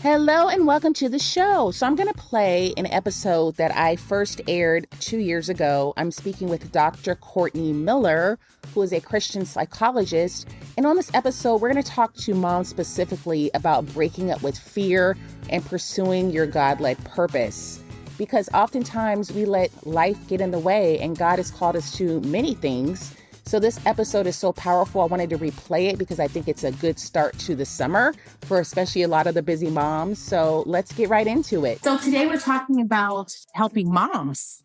Hello and welcome to the show. So I'm going to play an episode that I first aired 2 years ago. I'm speaking with Dr. Courtney Miller, who is a Christian psychologist. And on this episode, we're going to talk to moms specifically about breaking up with fear and pursuing your God-led purpose. Because oftentimes we let life get in the way, and God has called us to many things. So this episode is so powerful. I wanted to replay it because I think it's a good start to the summer for especially a lot of the busy moms. So let's get right into it. So today we're talking about helping moms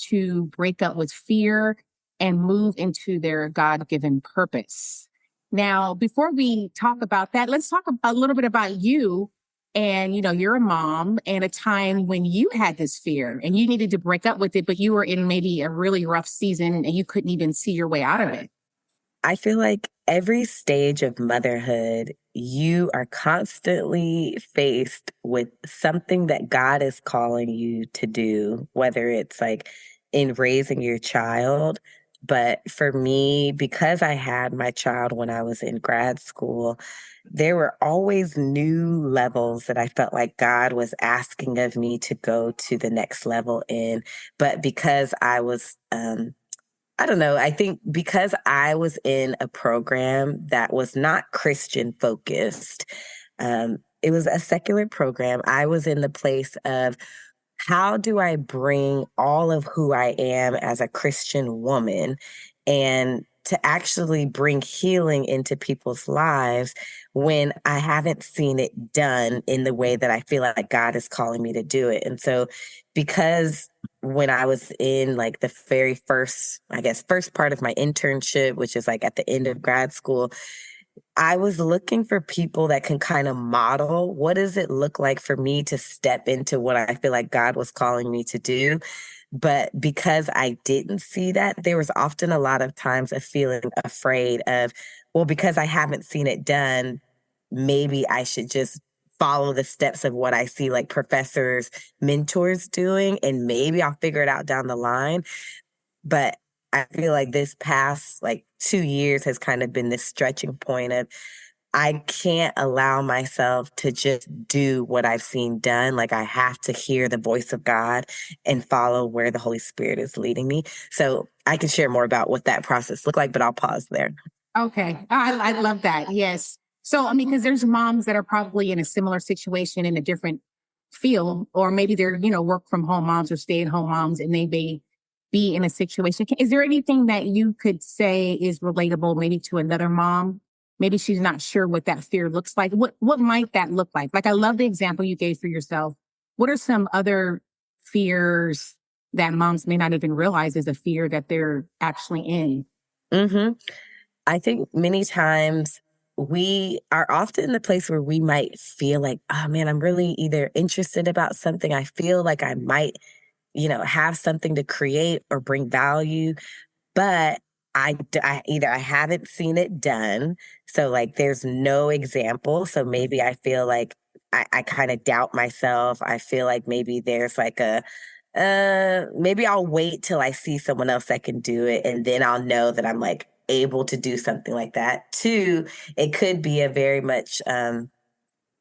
to break up with fear and move into their God-given purpose. Now, before we talk about that, let's talk a little bit about you. And, you're a mom and a time when you had this fear and you needed to break up with it, but you were in maybe a really rough season and you couldn't even see your way out of it. I feel like every stage of motherhood, you are constantly faced with something that God is calling you to do, whether it's like in raising your child. But for me, because I had my child when I was in grad school, there were always new levels that I felt like God was asking of me to go to the next level in. But because I was, I don't know, I think because I was in a program that was not Christian focused, it was a secular program. I was in the place of, how do I bring all of who I am as a Christian woman and to actually bring healing into people's lives when I haven't seen it done in the way that I feel like God is calling me to do it? And so because when I was in like the very first part of my internship, which is like at the end of grad school, I was looking for people that can kind of model what does it look like for me to step into what I feel like God was calling me to do. But because I didn't see that, there was often a lot of times of feeling afraid of, well, because I haven't seen it done, maybe I should just follow the steps of what I see like professors, mentors doing, and maybe I'll figure it out down the line. But I feel like this past like 2 years has kind of been this stretching point of I can't allow myself to just do what I've seen done. Like I have to hear the voice of God and follow where the Holy Spirit is leading me. So I can share more about what that process looked like, but I'll pause there. Okay. I love that. Yes. So, because there's moms that are probably in a similar situation in a different field, or maybe they're, work from home moms or stay at home moms, and they may be in a situation. Is there anything that you could say is relatable maybe to another mom? Maybe she's not sure what that fear looks like. What might that look like? Like, I love the example you gave for yourself. What are some other fears that moms may not even realize is a fear that they're actually in? Mm-hmm. I think many times we are often in the place where we might feel like, oh man, I'm really either interested about something. I feel like I might, have something to create or bring value, but I haven't seen it done. So like there's no example. So maybe I feel like I kind of doubt myself. I feel like maybe there's like maybe I'll wait till I see someone else that can do it. And then I'll know that I'm like able to do something like that. Two, it could be a very much,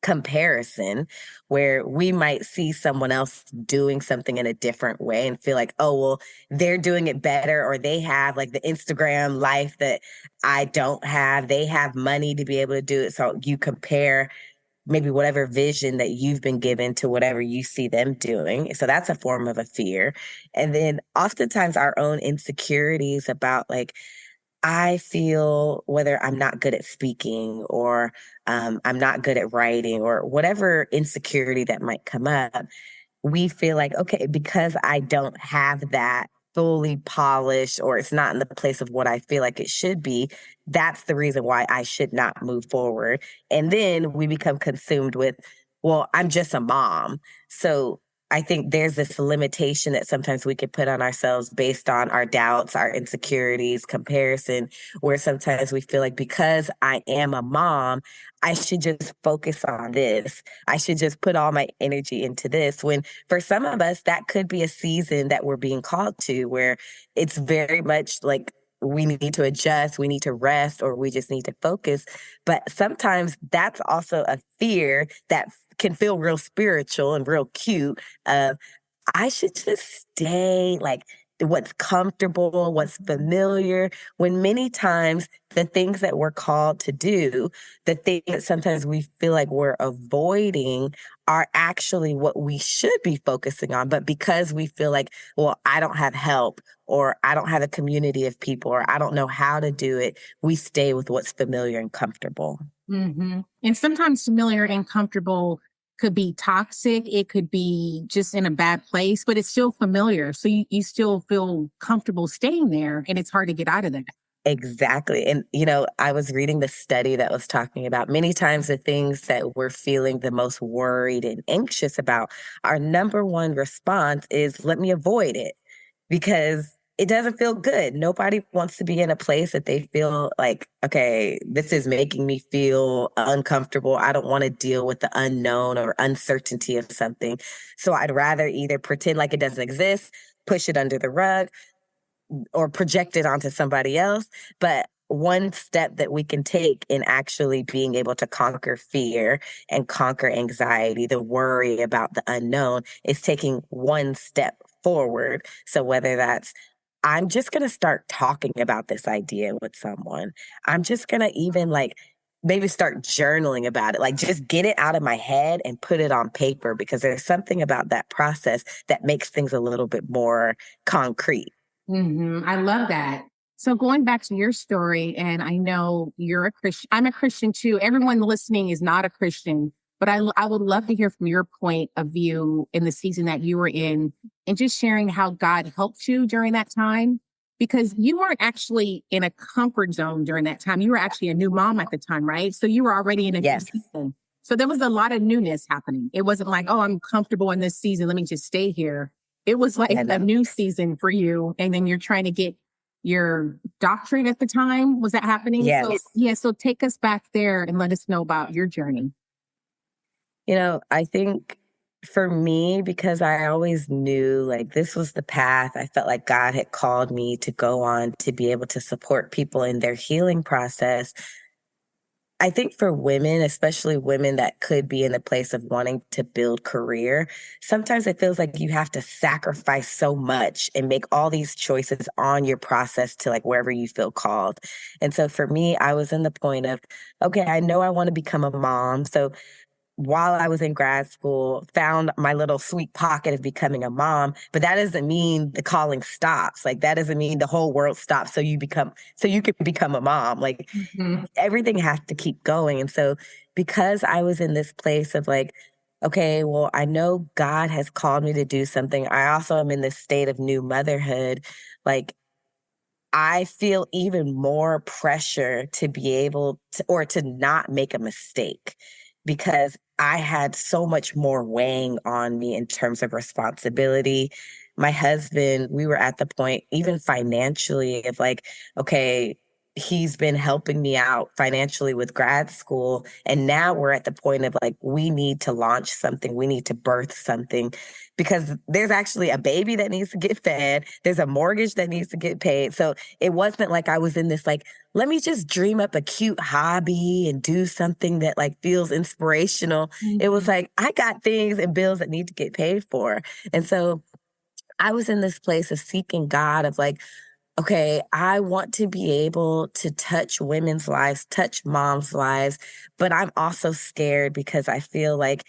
comparison where we might see someone else doing something in a different way and feel like, oh, well, they're doing it better, or they have like the Instagram life that I don't have. They have money to be able to do it. So you compare maybe whatever vision that you've been given to whatever you see them doing. So that's a form of a fear. And then oftentimes our own insecurities about like, I feel whether I'm not good at speaking or I'm not good at writing or whatever insecurity that might come up, we feel like, okay, because I don't have that fully polished or it's not in the place of what I feel like it should be, that's the reason why I should not move forward. And then we become consumed with, well, I'm just a mom. So I think there's this limitation that sometimes we can put on ourselves based on our doubts, our insecurities, comparison, where sometimes we feel like because I am a mom, I should just focus on this. I should just put all my energy into this. When for some of us, that could be a season that we're being called to where it's very much like we need to adjust, we need to rest, or we just need to focus. But sometimes that's also a fear that can feel real spiritual and real cute of I should just stay like what's comfortable, what's familiar, when many times the things that we're called to do, the things that sometimes we feel like we're avoiding are actually what we should be focusing on. But because we feel like, well, I don't have help or I don't have a community of people or I don't know how to do it, we stay with what's familiar and comfortable. And sometimes familiar and comfortable could be toxic. It could be just in a bad place, but it's still familiar. So you still feel comfortable staying there and it's hard to get out of that. Exactly. And, I was reading the study that was talking about many times the things that we're feeling the most worried and anxious about, our number one response is, let me avoid it because it doesn't feel good. Nobody wants to be in a place that they feel like, okay, this is making me feel uncomfortable. I don't want to deal with the unknown or uncertainty of something. So I'd rather either pretend like it doesn't exist, push it under the rug, or project it onto somebody else. But one step that we can take in actually being able to conquer fear and conquer anxiety, the worry about the unknown, is taking one step forward. So whether that's I'm just going to start talking about this idea with someone. I'm just going to even maybe start journaling about it, like just get it out of my head and put it on paper because there's something about that process that makes things a little bit more concrete. I love that. So going back to your story, and I know you're a Christian. I'm a Christian too. Everyone listening is not a Christian, but I would love to hear from your point of view in the season that you were in and just sharing how God helped you during that time. Because you weren't actually in a comfort zone during that time. You were actually a new mom at the time, right? So you were already in a new season. So there was a lot of newness happening. It wasn't like, oh, I'm comfortable in this season. Let me just stay here. It was like a new season for you. And then you're trying to get your doctorate at the time. Was that happening? Yes. So take us back there and let us know about your journey. I think for me, because I always knew like this was the path, I felt like God had called me to go on to be able to support people in their healing process. I think for women, especially women that could be in a place of wanting to build career, sometimes it feels like you have to sacrifice so much and make all these choices on your process to like wherever you feel called. And so for me, I was in the point of, okay, I know I want to become a mom. So while I was in grad school, found my little sweet pocket of becoming a mom, but that doesn't mean the calling stops. Like that doesn't mean the whole world stops so you can become a mom. Like everything has to keep going. And so because I was in this place of like, okay, well, I know God has called me to do something. I also am in this state of new motherhood. Like I feel even more pressure to be able to, or to not make a mistake because I had so much more weighing on me in terms of responsibility. My husband, we were at the point, even financially, of like, okay, he's been helping me out financially with grad school. And now we're at the point of like, we need to launch something, we need to birth something because there's actually a baby that needs to get fed. There's a mortgage that needs to get paid. So it wasn't like I was in this like, let me just dream up a cute hobby and do something that like feels inspirational. It was like, I got things and bills that need to get paid for. And so I was in this place of seeking God of like, okay, I want to be able to touch women's lives, touch moms' lives, but I'm also scared because I feel like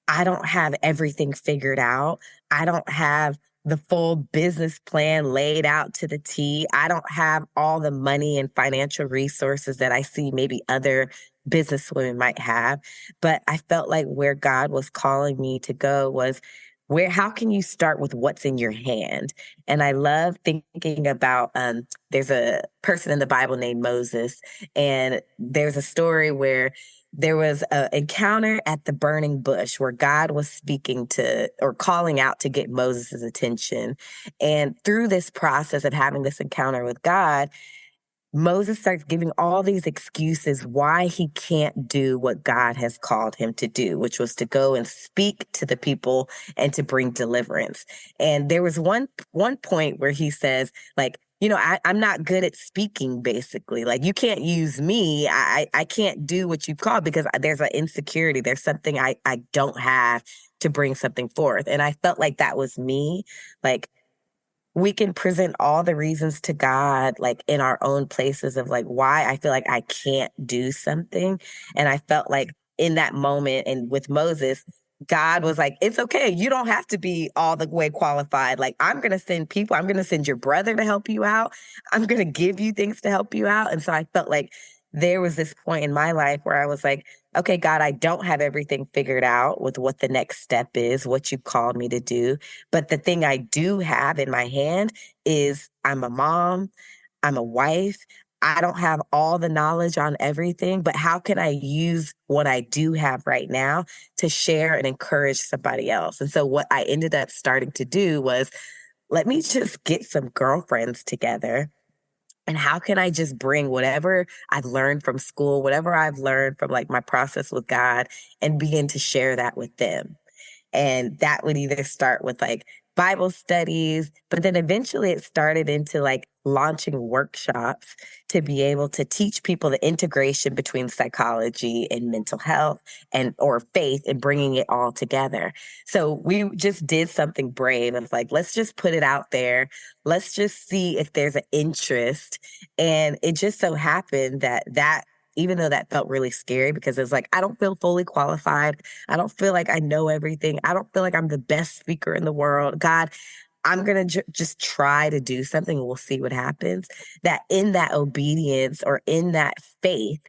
I don't have everything figured out. I don't have the full business plan laid out to the T. I don't have all the money and financial resources that I see maybe other businesswomen might have. But I felt like where God was calling me to go was how can you start with what's in your hand? And I love thinking about, there's a person in the Bible named Moses, and there's a story where there was an encounter at the burning bush where God was speaking to or calling out to get Moses' attention. And through this process of having this encounter with God, Moses starts giving all these excuses why he can't do what God has called him to do, which was to go and speak to the people and to bring deliverance. And there was one point where he says, like, I'm not good at speaking, basically. Like, you can't use me. I can't do what you've called because there's an insecurity. There's something I don't have to bring something forth. And I felt like that was me. Like, we can present all the reasons to God, like in our own places of like why I feel like I can't do something. And I felt like in that moment and with Moses, God was like, it's okay. You don't have to be all the way qualified. Like, I'm going to send people, I'm going to send your brother to help you out. I'm going to give you things to help you out. And so I felt like there was this point in my life where I was like, okay, God, I don't have everything figured out with what the next step is, what you called me to do. But the thing I do have in my hand is I'm a mom, I'm a wife. I don't have all the knowledge on everything, but how can I use what I do have right now to share and encourage somebody else? And so what I ended up starting to do was let me just get some girlfriends together. And how can I just bring whatever I've learned from school, whatever I've learned from like my process with God, and begin to share that with them? And that would either start with like Bible studies, but then eventually it started into like launching workshops to be able to teach people the integration between psychology and mental health and or faith and bringing it all together. So we just did something brave of like, let's just put it out there. Let's just see if there's an interest. And it just so happened that even though that felt really scary because it's like, I don't feel fully qualified. I don't feel like I know everything. I don't feel like I'm the best speaker in the world. God, I'm going to just try to do something and we'll see what happens. That in that obedience or in that faith,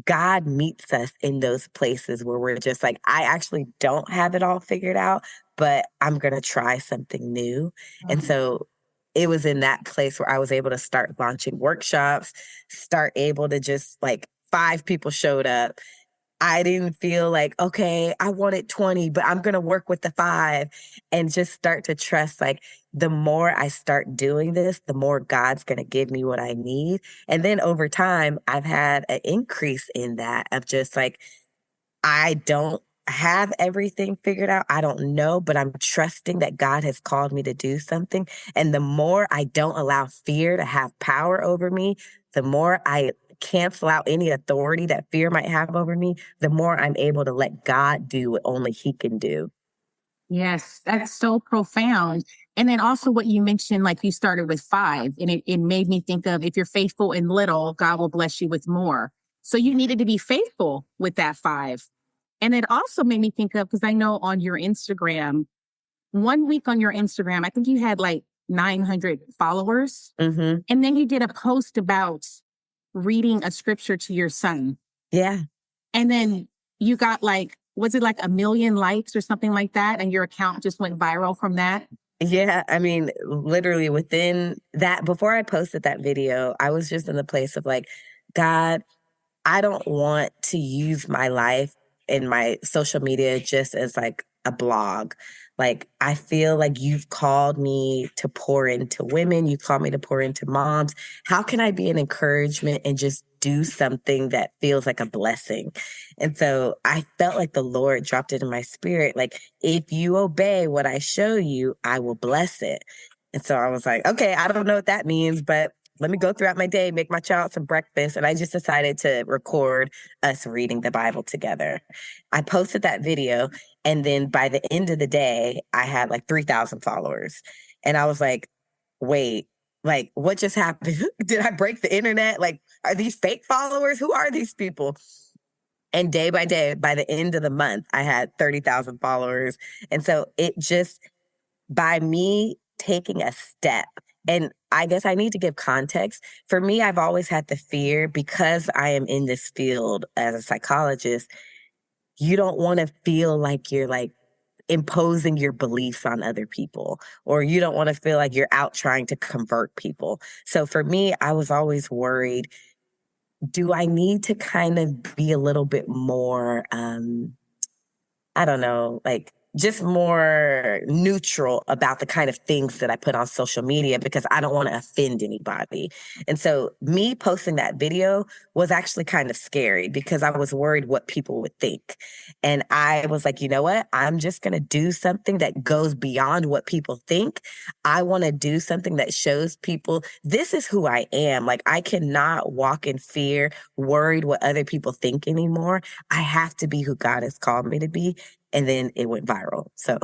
God meets us in those places where we're just like, I actually don't have it all figured out, but I'm going to try something new. And so it was in that place where I was able to start launching workshops, start able to just like 5 people showed up. I didn't feel like, okay, I wanted 20, but I'm going to work with the 5 and just start to trust like the more I start doing this, the more God's going to give me what I need. And then over time, I've had an increase in that of just like, I don't have everything figured out. I don't know, but I'm trusting that God has called me to do something. And the more I don't allow fear to have power over me, the more I cancel out any authority that fear might have over me, the more I'm able to let God do what only He can do. Yes, that's so profound. And then also what you mentioned, like you started with 5, and it made me think of if you're faithful in little, God will bless you with more. So you needed to be faithful with that 5. And it also made me think of, because I know on your Instagram, one week on your Instagram, I think you had like 900 followers. Mm-hmm. And then you did a post about reading a scripture to your son. Yeah. And then you got like, was it like 1 million likes or something like that? And your account just went viral from that? Yeah, I mean, literally within that, before I posted that video, I was just in the place of like, God, I don't want to use my life and my social media just as like a blog. Like, I feel like you've called me to pour into women. You've called me to pour into moms. How can I be an encouragement and just do something that feels like a blessing? And so I felt like the Lord dropped it in my spirit. Like, if you obey what I show you, I will bless it. And so I was like, okay, I don't know what that means, but let me go throughout my day, make my child some breakfast. And I just decided to record us reading the Bible together. I posted that video. And then by the end of the day, I had like 3,000 followers. And I was like, wait, like, what just happened? Did I break the internet? Like, are these fake followers? Who are these people? And day by day, by the end of the month, I had 30,000 followers. And so it just, by me taking a step, and I guess I need to give context. For me, I've always had the fear because I am in this field as a psychologist. You don't want to feel like you're like imposing your beliefs on other people, or you don't want to feel like you're out trying to convert people. So for me, I was always worried, do I need to kind of be a little bit more, I don't know, like just more neutral about the kind of things that I put on social media because I don't want to offend anybody. And so me posting that video was actually kind of scary because I was worried what people would think. And I was like, you know what? I'm just going to do something that goes beyond what people think. I want to do something that shows people this is who I am. Like, I cannot walk in fear, worried what other people think anymore. I have to be who God has called me to be. And then it went viral. So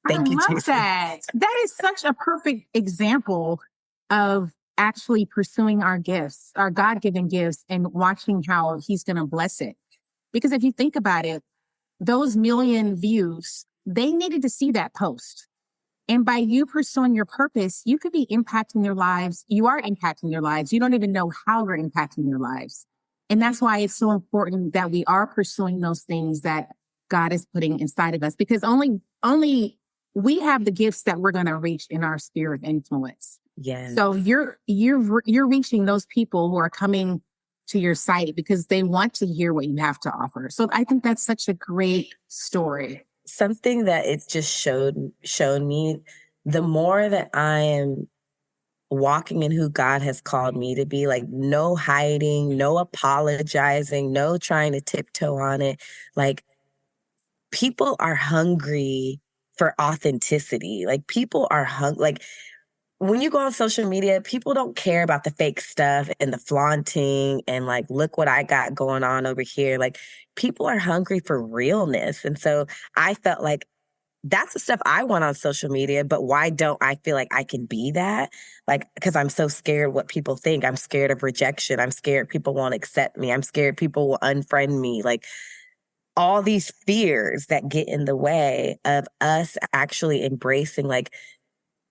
I thank you, love Jesus. that. That is such a perfect example of actually pursuing our gifts, our God-given gifts, and watching how he's going to bless it. Because if you think about it, those million views, they needed to see that post. And by you pursuing your purpose, you could be impacting their lives. You are impacting their lives. You don't even know how you're impacting their lives. And that's why it's so important that we are pursuing those things that God is putting inside of us, because only we have the gifts that we're going to reach in our sphere of influence. Yes. So you're reaching those people who are coming to your site because they want to hear what you have to offer. So I think that's such a great story. Something that it's just shown me, the more that I am walking in who God has called me to be, like no hiding, no apologizing, no trying to tiptoe on it. Like, people are hungry for authenticity. Like, people are like, when you go on social media, people don't care about the fake stuff and the flaunting and like, look what I got going on over here. Like, people are hungry for realness. And so I felt like that's the stuff I want on social media, but why don't I feel like I can be that? Like, because I'm so scared what people think. I'm scared of rejection. I'm scared people won't accept me. I'm scared people will unfriend me. Like, all these fears that get in the way of us actually embracing like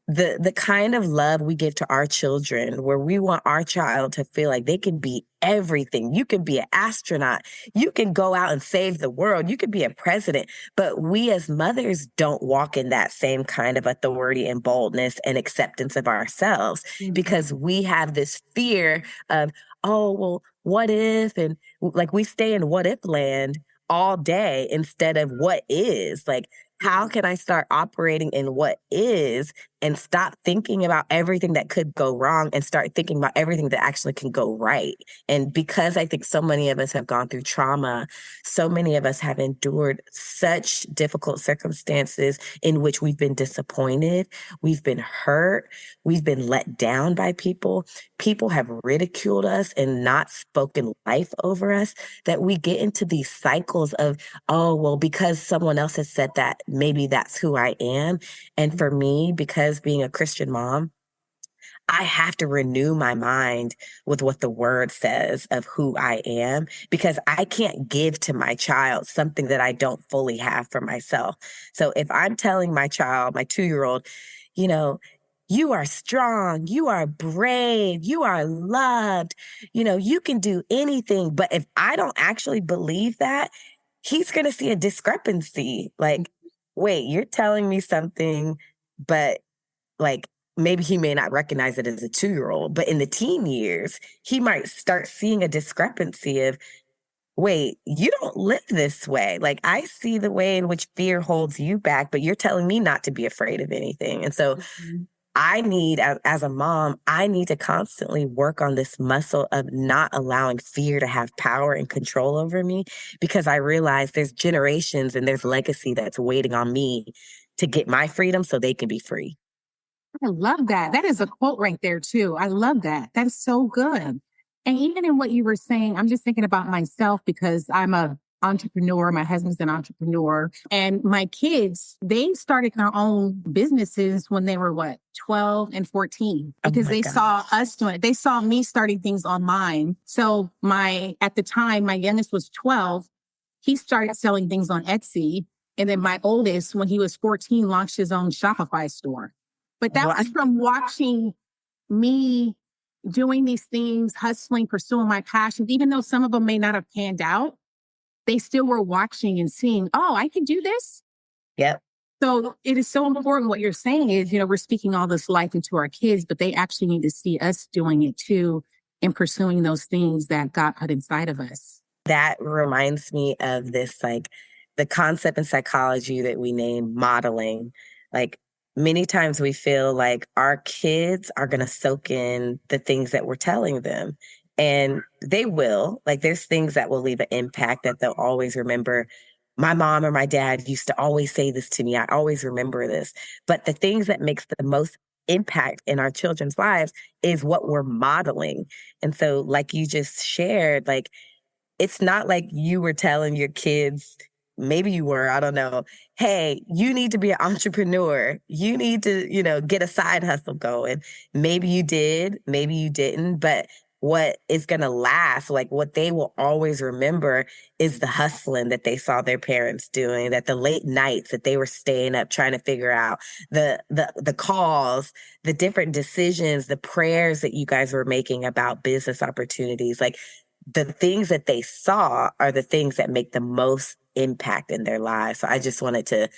the kind of love we give to our children, where we want our child to feel like they can be everything. You can be an astronaut. You can go out and save the world. You can be a president. But we as mothers don't walk in that same kind of authority and boldness and acceptance of ourselves because we have this fear of, oh, well, what if? And like, we stay in what if land all day instead of what is. Like, how can I start operating in what is and stop thinking about everything that could go wrong and start thinking about everything that actually can go right? And because I think so many of us have gone through trauma, so many of us have endured such difficult circumstances in which we've been disappointed, we've been hurt, we've been let down by people. People have ridiculed us and not spoken life over us, that we get into these cycles of, oh, well, because someone else has said that, maybe that's who I am. And for me, because being a Christian mom, I have to renew my mind with what the word says of who I am, because I can't give to my child something that I don't fully have for myself. So if I'm telling my child, my 2-year-old, you know, you are strong, you are brave, you are loved, you can do anything. But if I don't actually believe that, he's going to see a discrepancy. Like, wait, you're telling me something, but like, maybe he may not recognize it as a 2-year-old, but in the teen years, he might start seeing a discrepancy of, wait, you don't live this way. Like, I see the way in which fear holds you back, but you're telling me not to be afraid of anything. And so I need, as a mom, I need to constantly work on this muscle of not allowing fear to have power and control over me, because I realize there's generations and there's legacy that's waiting on me to get my freedom so they can be free. I love that. That is a quote right there, too. I love that. That is so good. And even in what you were saying, I'm just thinking about myself because I'm a entrepreneur. My husband's an entrepreneur. And my kids, they started their own businesses when they were 12 and 14, because they saw us doing it. They saw me starting things online. So at the time, my youngest was 12. He started selling things on Etsy. And then my oldest, when he was 14, launched his own Shopify store. But that was from watching me doing these things, hustling, pursuing my passions. Even though some of them may not have panned out, they still were watching and seeing, oh, I can do this. Yep. So it is so important. What you're saying is, we're speaking all this life into our kids, but they actually need to see us doing it too and pursuing those things that God put inside of us. That reminds me of this, like, the concept in psychology that we name modeling, like many times we feel like our kids are going to soak in the things that we're telling them. And they will. Like, there's things that will leave an impact that they'll always remember. My mom or my dad used to always say this to me. I always remember this. But the things that makes the most impact in our children's lives is what we're modeling. And so, like you just shared, like, it's not like you were telling your kids, maybe you were, I don't know, hey, you need to be an entrepreneur. You need to, get a side hustle going. Maybe you did, maybe you didn't, but what is going to last, like what they will always remember is the hustling that they saw their parents doing, that the late nights that they were staying up trying to figure out the calls, the different decisions, the prayers that you guys were making about business opportunities. Like, the things that they saw are the things that make the most impact in their lives. So I just wanted to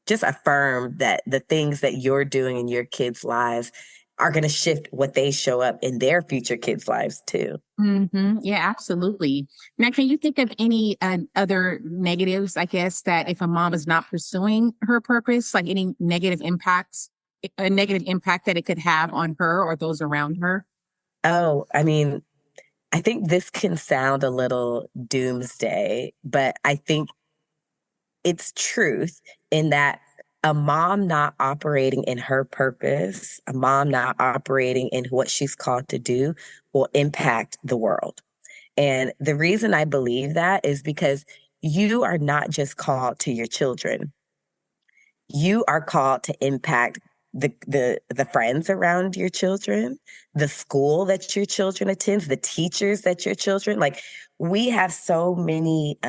just affirm that the things that you're doing in your kids' lives are going to shift what they show up in their future kids' lives too. Mm-hmm. Yeah, absolutely. Now, can you think of any other negatives, I guess, that if a mom is not pursuing her purpose, like any negative impacts, a negative impact that it could have on her or those around her? Oh, I mean, I think this can sound a little doomsday, but I think it's truth in that a mom not operating in her purpose, a mom not operating in what she's called to do will impact the world. And the reason I believe that is because you are not just called to your children. You are called to impact the friends around your children, the school that your children attends, the teachers that your children, like, we have so many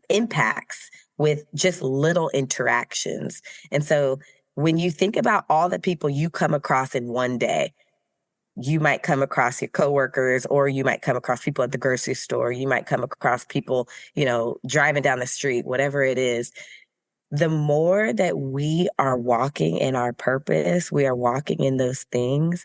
impacts with just little interactions. And so when you think about all the people you come across in one day, you might come across your coworkers, or you might come across people at the grocery store, you might come across people, driving down the street, whatever it is. The more that we are walking in our purpose, we are walking in those things,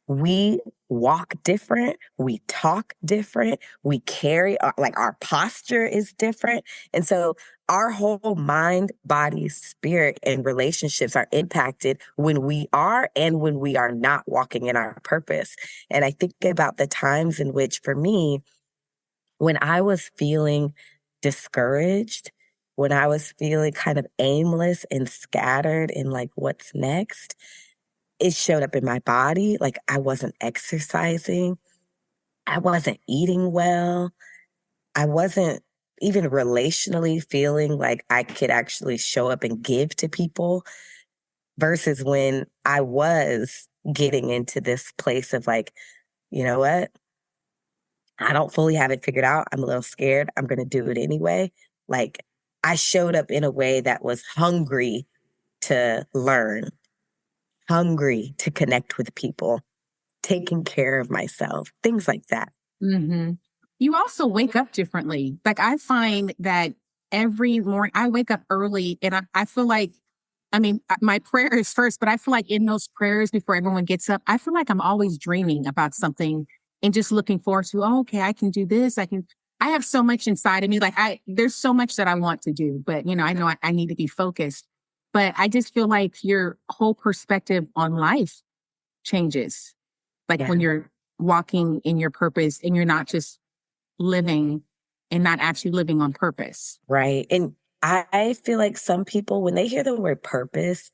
we walk different, we talk different, we carry, like, our posture is different. And so our whole mind, body, spirit, and relationships are impacted when we are and when we are not walking in our purpose. And I think about the times in which, for me, when I was feeling discouraged, when I was feeling kind of aimless and scattered in, like, what's next, it showed up in my body. Like, I wasn't exercising. I wasn't eating well. I wasn't even relationally feeling like I could actually show up and give to people, versus when I was getting into this place of, like, you know what? I don't fully have it figured out. I'm a little scared. I'm going to do it anyway. Like, I showed up in a way that was hungry to learn, hungry to connect with people, taking care of myself, things like that. Mm-hmm. You also wake up differently. Like, I find that every morning I wake up early and I feel like, I mean, my prayer is first, but I feel like in those prayers before everyone gets up, I feel like I'm always dreaming about something and just looking forward to, oh, okay, I can do this. I have so much inside of me. Like, there's so much that I want to do, but I know I need to be focused, but I just feel like your whole perspective on life changes. Like, when you're walking in your purpose and you're not just living and not actually living on purpose. Right. And I feel like some people, when they hear the word purpose,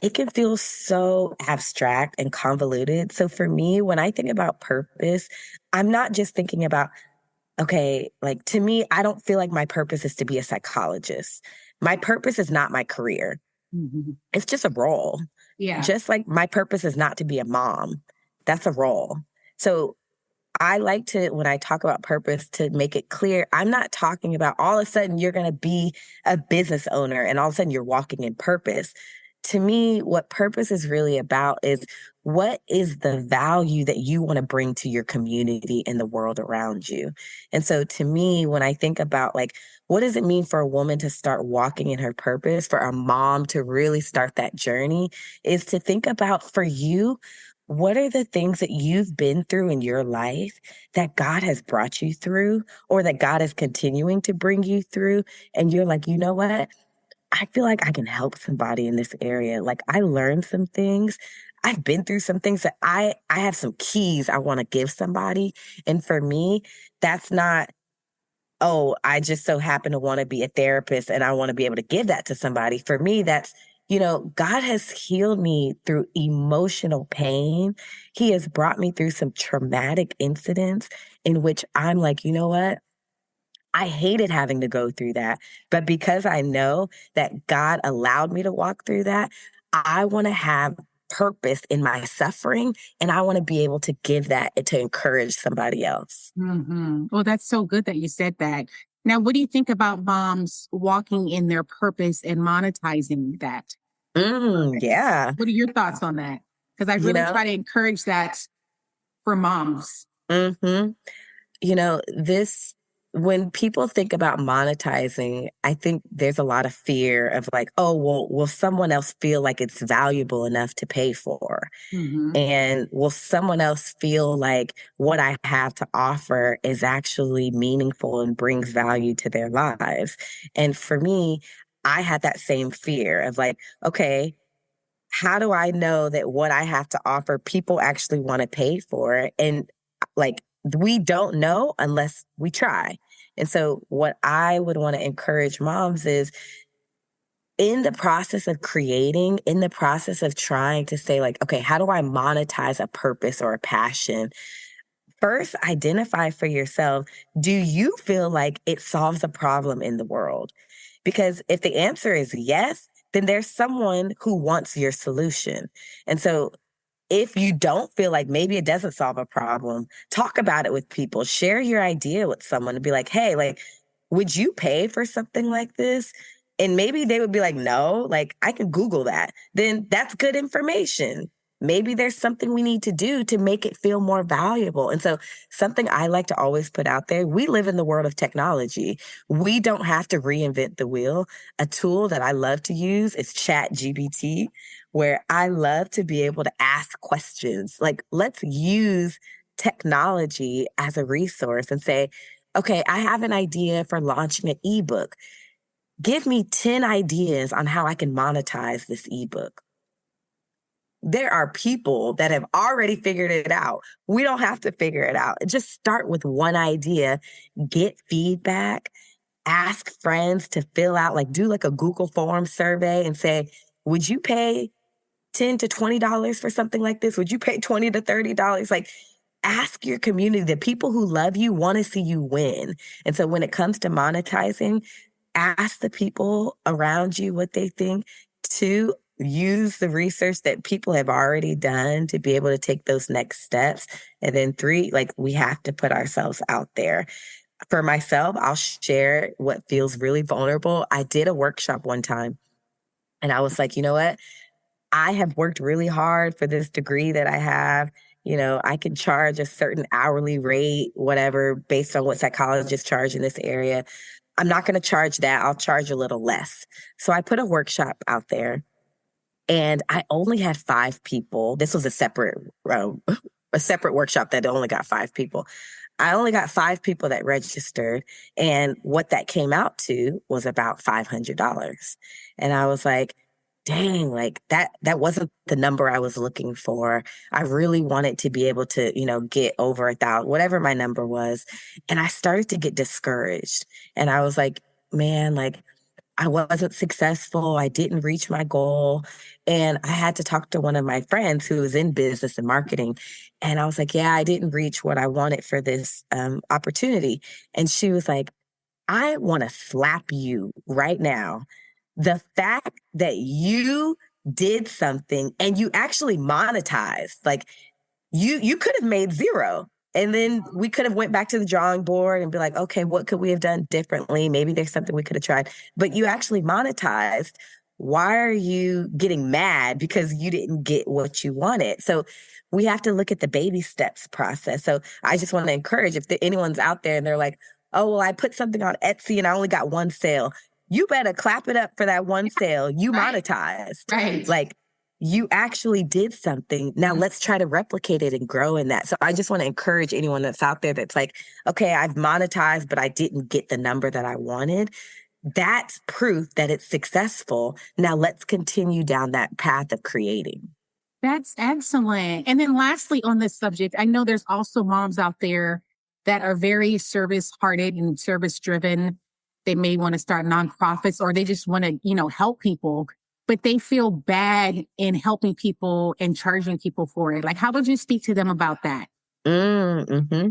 it can feel so abstract and convoluted. So for me, when I think about purpose, I'm not just thinking about, okay, like, to me, I don't feel like my purpose is to be a psychologist. My purpose is not my career. Mm-hmm. It's just a role. Yeah. Just like my purpose is not to be a mom. That's a role. So I like to, when I talk about purpose, to make it clear, I'm not talking about all of a sudden you're going to be a business owner and all of a sudden you're walking in purpose. To me, what purpose is really about is, what is the value that you want to bring to your community and the world around you? And so to me, when I think about, like, what does it mean for a woman to start walking in her purpose, for a mom to really start that journey, is to think about, for you, what are the things that you've been through in your life that God has brought you through or that God is continuing to bring you through? And you're like, you know what? I feel like I can help somebody in this area. Like I learned some things. I've been through some things that I have some keys I want to give somebody. And for me, that's not, oh, I just so happen to want to be a therapist and I want to be able to give that to somebody. For me, that's, God has healed me through emotional pain. He has brought me through some traumatic incidents in which I'm like, you know what? I hated having to go through that. But because I know that God allowed me to walk through that, I want to have purpose in my suffering and I want to be able to give that to encourage somebody else. Well, that's so good that you said that. Now, what do you think about moms walking in their purpose and monetizing that? Yeah. What are your thoughts on that? Because I You really know, try to encourage that for moms. hmm this, when people think about monetizing, I think there's a lot of fear of like, oh, well, will someone else feel like it's valuable enough to pay for? Hmm. And will someone else feel like what I have to offer is actually meaningful and brings value to their lives? And for me, I had that same fear of like, okay, how do I know that what I have to offer people actually want to pay for? And like, we don't know unless we try. And so, what I would want to encourage moms is in the process of creating, in the process of trying to say, like, okay, how do I monetize a purpose or a passion? First, identify for yourself, do you feel like it solves a problem in the world? Because if the answer is yes, then there's someone who wants your solution. And so if you don't feel like maybe it doesn't solve a problem, talk about it with people, share your idea with someone and be like, hey, like, would you pay for something like this? And maybe they would be like, no, like I can Google that. Then that's good information. Maybe there's something we need to do to make it feel more valuable. And so, something I like to always put out there, we live in the world of technology. We don't have to reinvent the wheel. A tool that I love to use is Chat GBT, where I love to be able to ask questions. Like, let's use technology as a resource and say, okay, I have an idea for launching an ebook. Give me 10 ideas on how I can monetize this ebook. There are people that have already figured it out. We don't have to figure it out. Just start with one idea, get feedback, ask friends to fill out, like do like a Google form survey and say, would you pay $10 to $20 for something like this? Would you pay $20 to $30? Like ask your community. The people who love you want to see you win. And so when it comes to monetizing, ask the people around you what they think. To use the research that people have already done to be able to take those next steps. And then 3, like we have to put ourselves out there. For myself, I'll share what feels really vulnerable. I did a workshop one time and I was like, you know what? I have worked really hard for this degree that I have. I can charge a certain hourly rate, whatever, based on what psychologists charge in this area. I'm not going to charge that. I'll charge a little less. So I put a workshop out there and I only had 5 people. This was a separate workshop that only got 5 people. I only got 5 people that registered. And what that came out to was about $500. And I was like, dang, like that wasn't the number I was looking for. I really wanted to be able to, get over 1,000, whatever my number was. And I started to get discouraged. And I was like, man, like I wasn't successful. I didn't reach my goal. And I had to talk to one of my friends who was in business and marketing. And I was like, yeah, I didn't reach what I wanted for this opportunity. And she was like, I want to slap you right now. The fact that you did something and you actually monetized, like you could have made 0. And then we could have went back to the drawing board and be like, okay, what could we have done differently? Maybe there's something we could have tried, but you actually monetized. Why are you getting mad because you didn't get what you wanted? So we have to look at the baby steps process. So I just want to encourage, if anyone's out there and they're like, oh, well, I put something on Etsy and I only got 1 sale. You better clap it up for that 1 sale. You Right. monetized. Right. Like you actually did something. Now let's try to replicate it and grow in that. So I just want to encourage anyone that's out there that's like, okay, I've monetized, but I didn't get the number that I wanted. That's proof that it's successful. Now let's continue down that path of creating. That's excellent. And then lastly on this subject, I know there's also moms out there that are very service hearted and service driven. They may want to start nonprofits or they just want to, help people, but they feel bad in helping people and charging people for it. Like, how would you speak to them about that? Mm-hmm.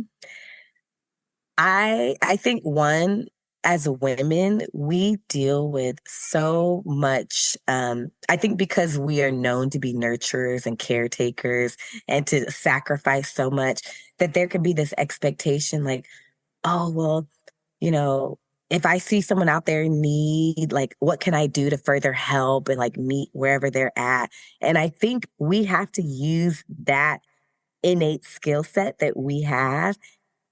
I think one, as women, we deal with so much. I think because we are known to be nurturers and caretakers and to sacrifice so much, that there can be this expectation like, oh, well, you know, if I see someone out there in need, like, what can I do to further help and like meet wherever they're at? And I think we have to use that innate skill set that we have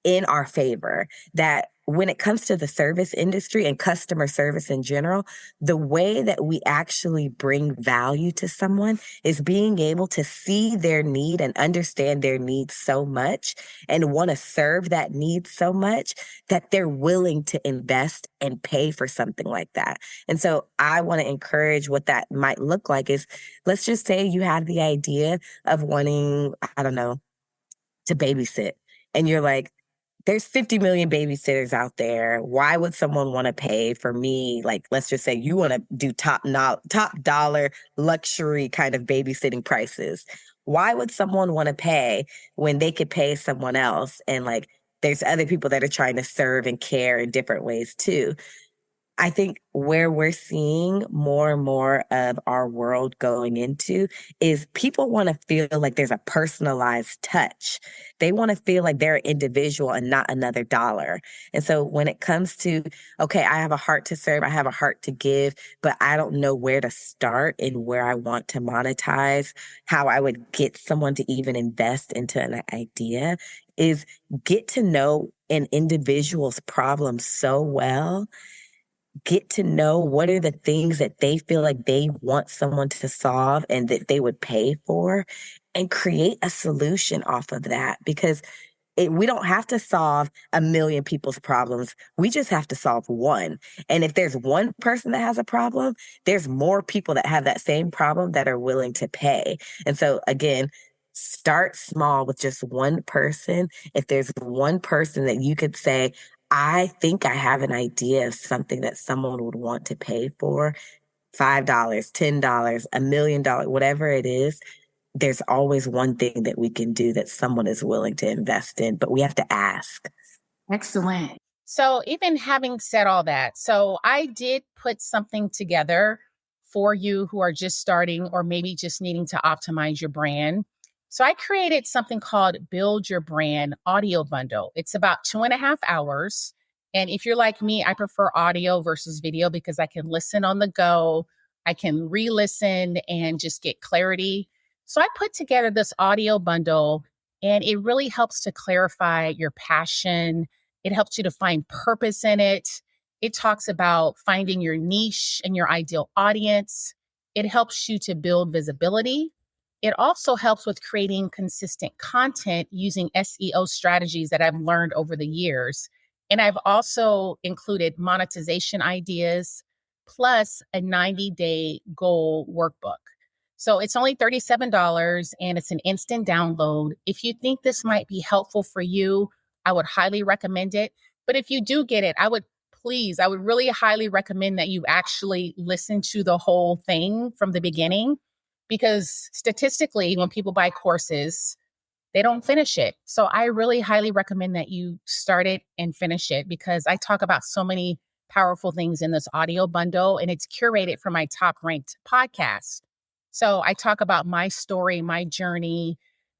in our favor. That when it comes to the service industry and customer service in general, the way that we actually bring value to someone is being able to see their need and understand their needs so much and want to serve that need so much that they're willing to invest and pay for something like that. And so I want to encourage what that might look like is, let's just say you have the idea of wanting, I don't know, to babysit. And you're like, there's 50 million babysitters out there. Why would someone want to pay for me? Like, let's just say you want to do top dollar luxury kind of babysitting prices. Why would someone want to pay when they could pay someone else? And like, there's other people that are trying to serve and care in different ways too. I think where we're seeing more and more of our world going into is people want to feel like there's a personalized touch. They want to feel like they're an individual and not another dollar. And so when it comes to, okay, I have a heart to serve, I have a heart to give, but I don't know where to start and where I want to monetize, how I would get someone to even invest into an idea, is get to know an individual's problem so well. Get to know what are the things that they feel like they want someone to solve and that they would pay for, and create a solution off of that. Because we don't have to solve a million people's problems. We just have to solve one. And if there's one person that has a problem, there's more people that have that same problem that are willing to pay. And so again, start small with just one person. If there's one person that you could say, I think I have an idea of something that someone would want to pay for, $5, $10, $1 million, whatever it is, there's always one thing that we can do that someone is willing to invest in, but we have to ask. Excellent. So even having said all that, so I did put something together for you who are just starting or maybe just needing to optimize your brand. So I created something called Build Your Brand Audio Bundle. It's about 2.5 hours. And if you're like me, I prefer audio versus video because I can listen on the go. I can re-listen and just get clarity. So I put together this audio bundle and it really helps to clarify your passion. It helps you to find purpose in it. It talks about finding your niche and your ideal audience. It helps you to build visibility. It also helps with creating consistent content using SEO strategies that I've learned over the years. And I've also included monetization ideas plus a 90-day goal workbook. So it's only $37 and it's an instant download. If you think this might be helpful for you, I would highly recommend it. But if you do get it, I would really highly recommend that you actually listen to the whole thing from the beginning. Because statistically, when people buy courses, they don't finish it. So I really highly recommend that you start it and finish it because I talk about so many powerful things in this audio bundle and it's curated for my top ranked podcast. So I talk about my story, my journey,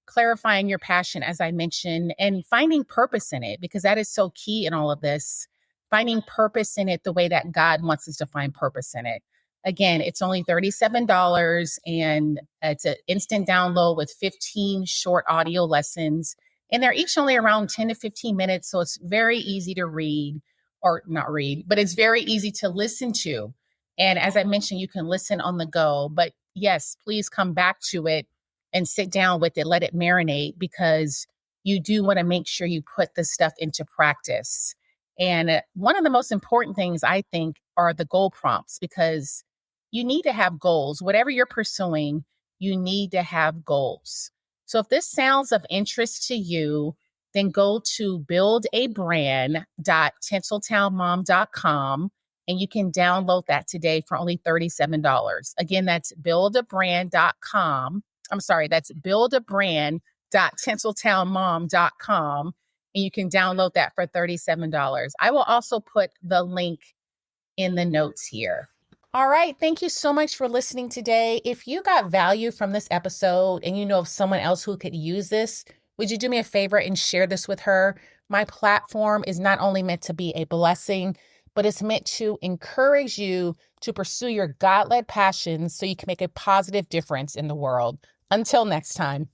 clarifying your passion, as I mentioned, and finding purpose in it because that is so key in all of this. Finding purpose in it the way that God wants us to find purpose in it. Again, it's only $37 and it's an instant download with 15 short audio lessons. And they're each only around 10 to 15 minutes. So it's very easy to read or not read, but it's very easy to listen to. And as I mentioned, you can listen on the go, but yes, please come back to it and sit down with it, let it marinate, because you do want to make sure you put this stuff into practice. And one of the most important things, I think, are the goal prompts, because you need to have goals. Whatever you're pursuing, you need to have goals. So if this sounds of interest to you, then go to buildabrand.tinseltownmom.com and you can download that today for only $37. Again, that's buildabrand.com. I'm sorry, that's buildabrand.tinseltownmom.com. And you can download that for $37. I will also put the link in the notes here. All right. Thank you so much for listening today. If you got value from this episode and you know of someone else who could use this, would you do me a favor and share this with her? My platform is not only meant to be a blessing, but it's meant to encourage you to pursue your God-led passions so you can make a positive difference in the world. Until next time.